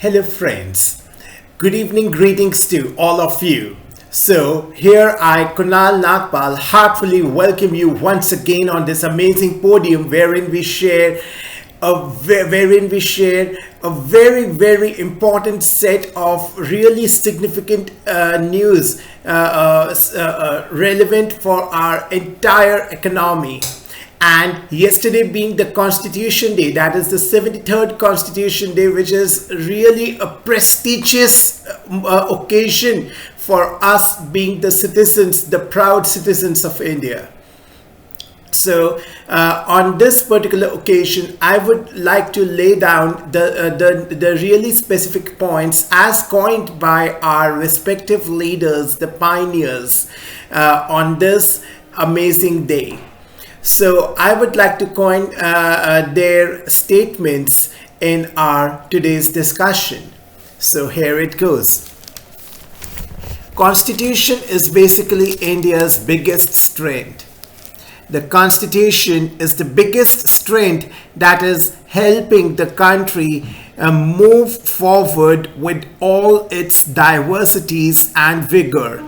Hello, friends. Good evening, greetings to all of you. So, here I, Kunal Nagpal, heartfully welcome you once again on this amazing podium wherein we share a very important set of really significant news relevant for our entire economy. And yesterday being the Constitution Day, that is the 73rd Constitution Day, which is really a prestigious occasion for us being the citizens, the proud citizens of India. So on this particular occasion, I would like to lay down the really specific points as coined by our respective leaders, the pioneers, on this amazing day. So I would like to coin their statements in our today's discussion. So here it goes. Constitution is basically India's biggest strength. The Constitution is the biggest strength that is helping the country move forward with all its diversities and vigor.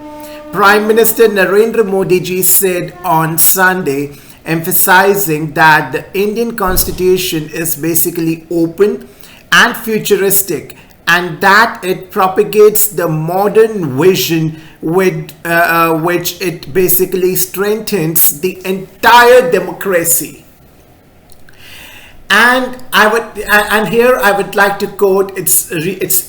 Prime Minister Narendra Modi ji said on Sunday, emphasizing that the Indian Constitution is basically open and futuristic, and that it propagates the modern vision with which it basically strengthens the entire democracy. And here I would like to quote, it's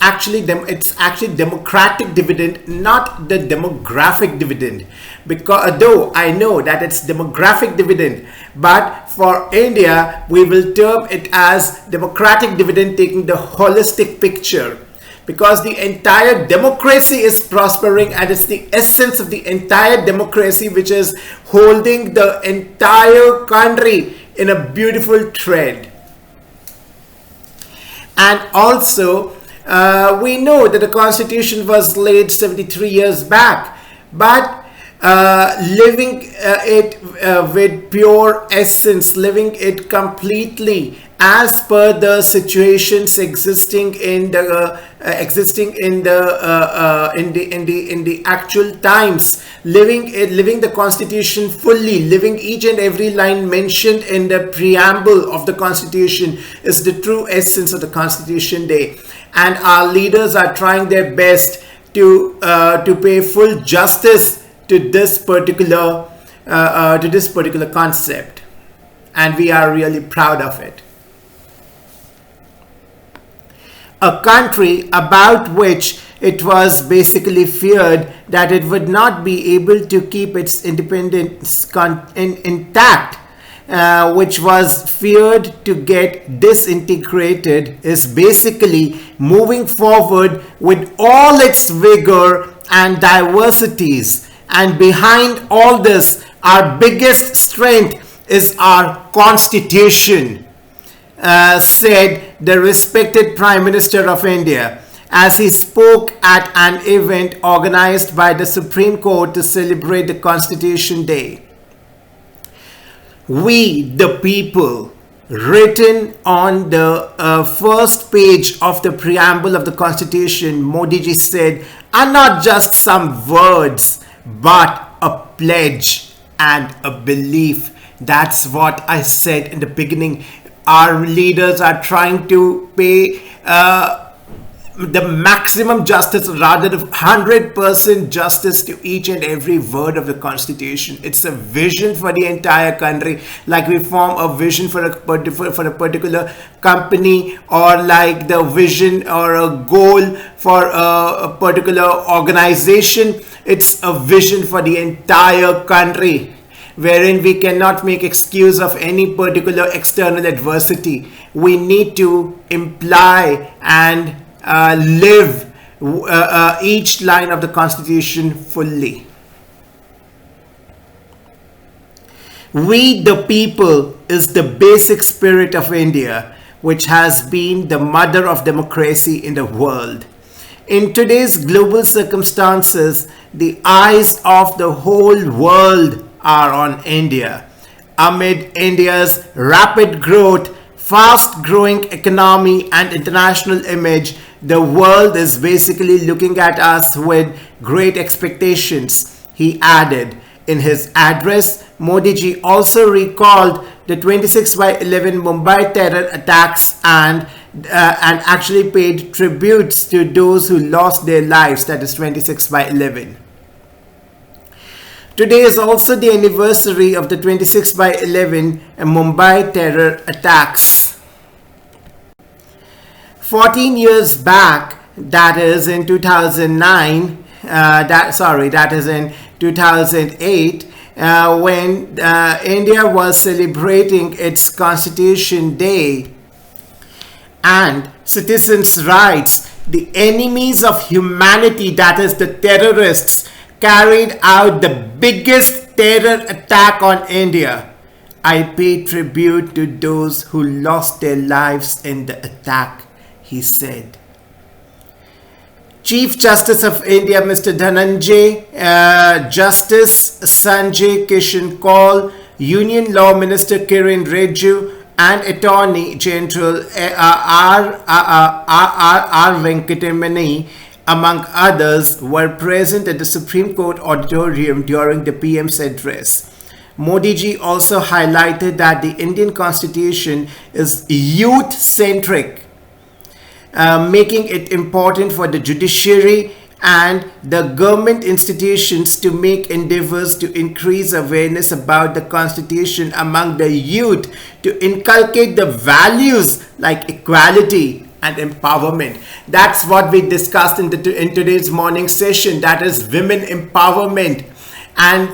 actually democratic dividend, not the demographic dividend, because though I know that it's demographic dividend, but for India we will term it as democratic dividend, taking the holistic picture, because the entire democracy is prospering, and it's the essence of the entire democracy which is holding the entire country in a beautiful thread. And also, we know that the Constitution was laid 73 years back, but living it with pure essence, living it completely as per the situations existing in the actual times, living the Constitution fully, living each and every line mentioned in the preamble of the Constitution is the true essence of the Constitution Day. And our leaders are trying their best to pay full justice to this particular concept, and we are really proud of it. A country about which it was basically feared that it would not be able to keep its independence intact, which was feared to get disintegrated, is basically moving forward with all its vigor and diversities. And behind all this, our biggest strength is our Constitution, said the respected Prime Minister of India as he spoke at an event organized by the Supreme Court to celebrate the Constitution Day. We, the people, written on the first page of the preamble of the Constitution, Modi ji said, are not just some words, but a pledge and a belief. That's what I said in the beginning. Our leaders are trying to pay the maximum justice, rather the 100% justice to each and every word of the Constitution. It's a vision for the entire country, like we form a vision for a particular company, or like the vision or a goal for a particular organization. It's a vision for the entire country, wherein we cannot make excuse of any particular external adversity. We need to imply and live each line of the Constitution fully. We the people is the basic spirit of India, which has been the mother of democracy in the world. In today's global circumstances, the eyes of the whole world are on India. Amid India's rapid growth, fast growing economy and international image, The world is basically looking at us with great expectations, he added. In his address, Modi ji also recalled the 26/11 Mumbai terror attacks and actually paid tributes to those who lost their lives, that is 26/11. Today is also the anniversary of the 26/11 Mumbai terror attacks. 14 years back, that is in 2009, that is in 2008, when India was celebrating its Constitution Day, and citizens' rights, the enemies of humanity, that is the terrorists, carried out the biggest terror attack on India. I pay tribute to those who lost their lives in the attack, he said. Chief Justice of India, Mr. Dhananjay, Justice Sanjay Kishan Kaul, Union Law Minister Kiren Rijiju, and Attorney General R. Venkatamani, among others, were present at the Supreme Court auditorium during the PM's address. Modi ji also highlighted that the Indian Constitution is youth-centric, making it important for the judiciary and the government institutions to make endeavors to increase awareness about the Constitution among the youth, to inculcate the values like equality and empowerment. That's what we discussed in today's morning session, that is women empowerment. And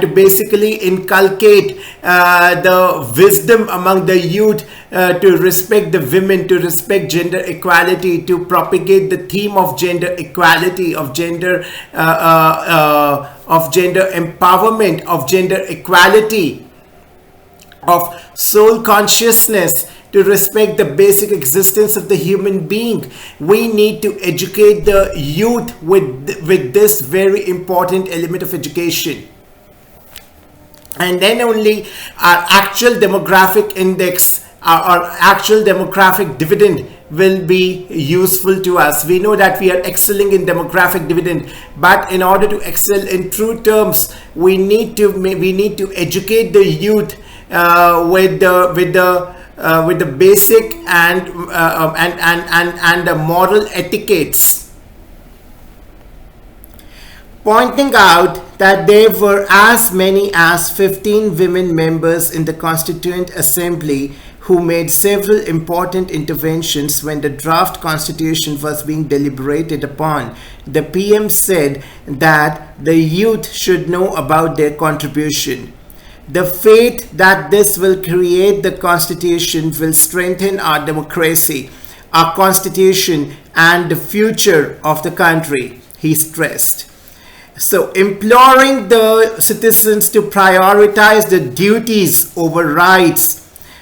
to basically inculcate the wisdom among the youth to respect the women, to respect gender equality, to propagate the theme of gender equality, of gender empowerment, of gender equality, of soul consciousness, to respect the basic existence of the human being. We need to educate the youth with this very important element of education. And then only our actual demographic index, our actual demographic dividend will be useful to us. We know that we are excelling in demographic dividend, but in order to excel in true terms, we need to educate the youth with the basic and the moral etiquettes, pointing out that there were as many as 15 women members in the Constituent Assembly who made several important interventions when the draft constitution was being deliberated upon. The PM said that the youth should know about their contribution. The faith that this will create the Constitution will strengthen our democracy, our Constitution, and the future of the country, he stressed. So, imploring the citizens to prioritize the duties over rights,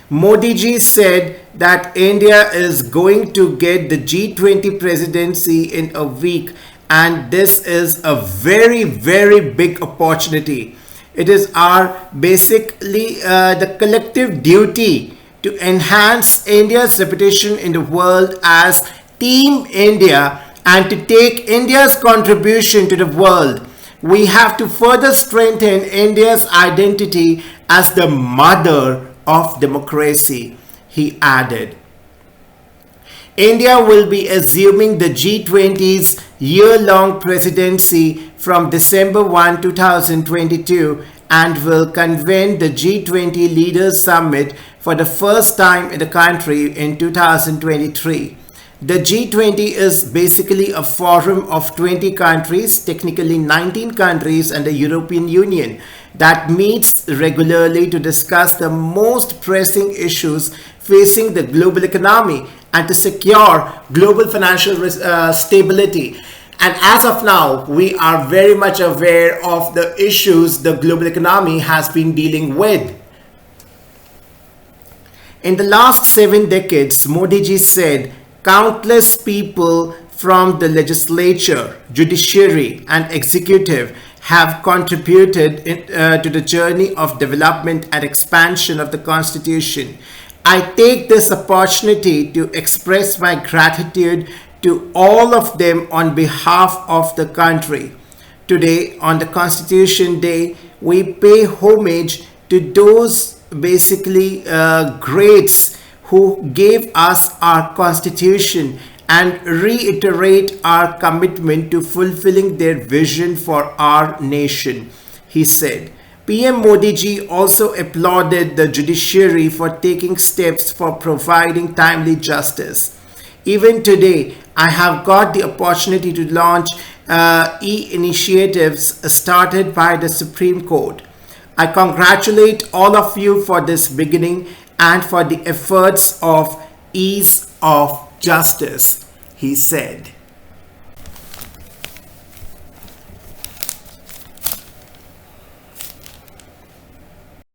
Modi ji said that India is going to get the G20 presidency in a week, and this is a very, very big opportunity. It is our basically the collective duty to enhance India's reputation in the world as Team India and to take India's contribution to the world. We have to further strengthen India's identity as the mother of democracy, he added. India will be assuming the G20's year-long presidency from December 1, 2022 and will convene the G20 Leaders Summit for the first time in the country in 2023. The G20 is basically a forum of 20 countries, technically 19 countries and the European Union, that meets regularly to discuss the most pressing issues facing the global economy and to secure global financial stability. And as of now, we are very much aware of the issues the global economy has been dealing with. In the last 7 decades, Modi ji said, countless people from the legislature, judiciary, and executive have contributed to the journey of development and expansion of the Constitution. I take this opportunity to express my gratitude to all of them on behalf of the country. Today, on the Constitution Day, we pay homage to those basically greats who gave us our Constitution and reiterate our commitment to fulfilling their vision for our nation, he said. PM Modi ji also applauded the judiciary for taking steps for providing timely justice. Even today, I have got the opportunity to launch e-initiatives started by the Supreme Court. I congratulate all of you for this beginning and for the efforts of ease of justice, he said.